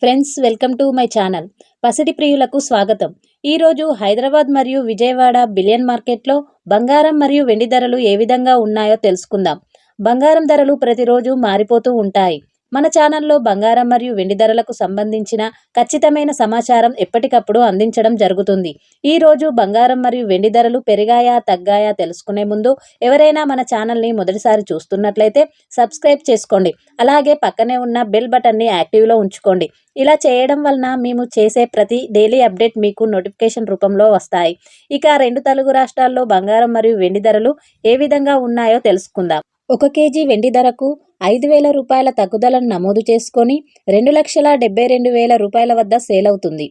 Friends, welcome to my channel. పసిడి ప్రియులకు స్వాగతం. ఈరోజు హైదరాబాద్ మరియు విజయవాడ బిలియన్ మార్కెట్లో బంగారం మరియు వెండి ధరలు ఏ విధంగా ఉన్నాయో తెలుసుకుందాం. బంగారం ధరలు ప్రతిరోజు మారిపోతూ ఉంటాయి. మన ఛానల్లో బంగారం మరియు వెండి ధరలకు సంబంధించిన ఖచ్చితమైన సమాచారం ఎప్పటికప్పుడు అందించడం జరుగుతుంది. ఈ రోజు బంగారం మరియు వెండి ధరలు పెరిగాయా తగ్గాయా తెలుసుకునే ముందు ఎవరైనా మన ఛానల్ని మొదటిసారి చూస్తున్నట్లయితే సబ్స్క్రైబ్ చేసుకోండి. అలాగే పక్కనే ఉన్న బెల్ బటన్ని యాక్టివ్లో ఉంచుకోండి. ఇలా చేయడం వలన మేము చేసే ప్రతి డైలీ అప్డేట్ మీకు నోటిఫికేషన్ రూపంలో వస్తాయి. ఇక రెండు తెలుగు రాష్ట్రాల్లో బంగారం మరియు వెండి ధరలు ఏ విధంగా ఉన్నాయో తెలుసుకుందాం. 1 కేజీ వెండి ధరకు 5,000 రూపాయల తగ్గుదలను నమోదు చేసుకొని 2,72,000 రూపాయల వద్ద సేల్ అవుతుంది.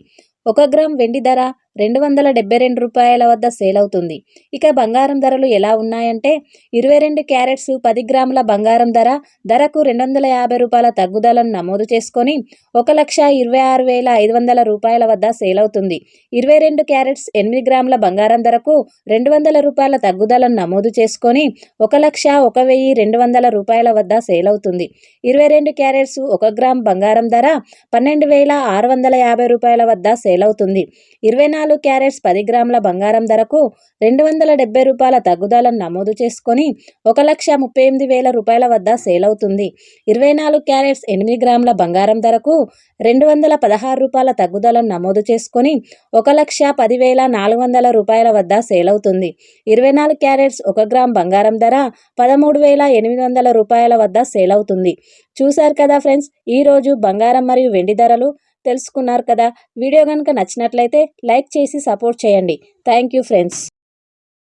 1 గ్రామ్ వెండి ధర 272 రూపాయల వద్ద సేల్ అవుతుంది. ఇక బంగారం ధరలు ఎలా ఉన్నాయంటే 22 క్యారెట్స్ 10 గ్రాముల బంగారం ధరకు 250 రూపాయల తగ్గుదలను నమోదు చేసుకొని 1,26,500 రూపాయల వద్ద సేల్ అవుతుంది. 22 క్యారెట్స్ 8 గ్రాముల బంగారం ధరకు 200 రూపాయల తగ్గుదలను నమోదు చేసుకొని 1,01,200 రూపాయల వద్ద సేల్ అవుతుంది. 22 క్యారెట్స్ 1 గ్రామ్ బంగారం ధర 12,650 రూపాయల వద్ద సేల్ అవుతుంది. 24 క్యారెట్స్ 10 గ్రాముల బంగారం ధరకు 270 రూపాయల తగ్గుదలను నమోదు చేసుకొని 1,38,000 రూపాయల వద్ద సేల్ అవుతుంది. 24 క్యారెట్స్ 8 గ్రాముల బంగారం ధరకు 216 రూపాయల తగ్గుదలను నమోదు చేసుకొని 1,10,400 రూపాయల వద్ద సేల్ అవుతుంది. 24 క్యారెట్స్ 1 గ్రామ్ బంగారం ధర 13,800 రూపాయల వద్ద సేల్ అవుతుంది. చూశారు కదా ఫ్రెండ్స్, ఈరోజు బంగారం మరియు వెండి ధరలు తెలుసుకున్నారు కదా. వీడియో కనుక నచ్చినట్లయితే లైక్ చేసి సపోర్ట్ చేయండి. Thank you friends.